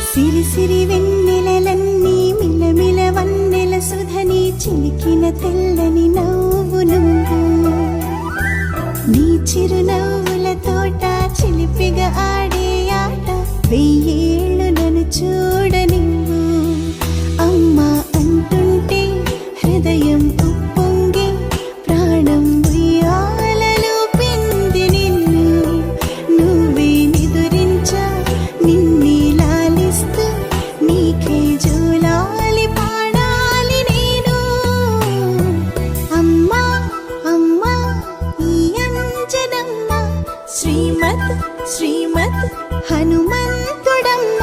సిరి సిరి వెన్నెలలన్నీ మిలమిల వన్నెల సుధని చిలికిన తెల్లని నవ్వు నువ్వు నీ చిరునవ్వుల తోట చిలిపిగా ఆడే ఆట వెయ్యేళ్ళు నన్ను చూడనివ్వు అమ్మా అంటుంటే హృదయం ఉప్పొంగి ప్రాణం ఉయ్యాలలో పిండి నిన్ను నువ్వే నిదురించా నిన్నే లాలిస్తూ నీకే జోలాలి పాడాలి నేను అమ్మా అమ్మా ఈ అంజనమ్మ శ్రీమత్ శ్రీమత్ హనుమంతుడమ్మ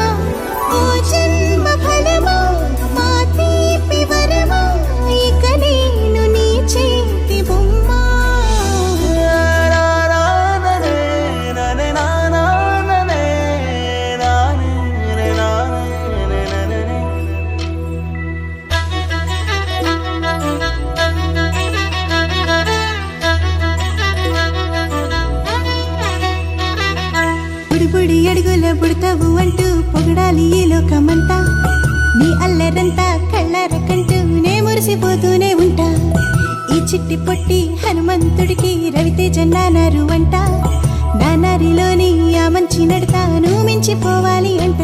ఓ జన్మ ఫలమా మా తీపి వరమా ఇక నేను నీ చేతి బొమ్మ బుడిబుడి అడుగుల బుడతావు అంటూ పొగడాలి ఈ లోకమంతా నీ అల్లరంతా కళ్ళారకంటూనే మురిసిపోతూనే ఉంటా ఈ చిట్టి పొట్టి హనుమంతుడికి రవితేజ నానారు అంట నానారిలోని ఆ మంచి నడతాను మించిపోవాలి అంట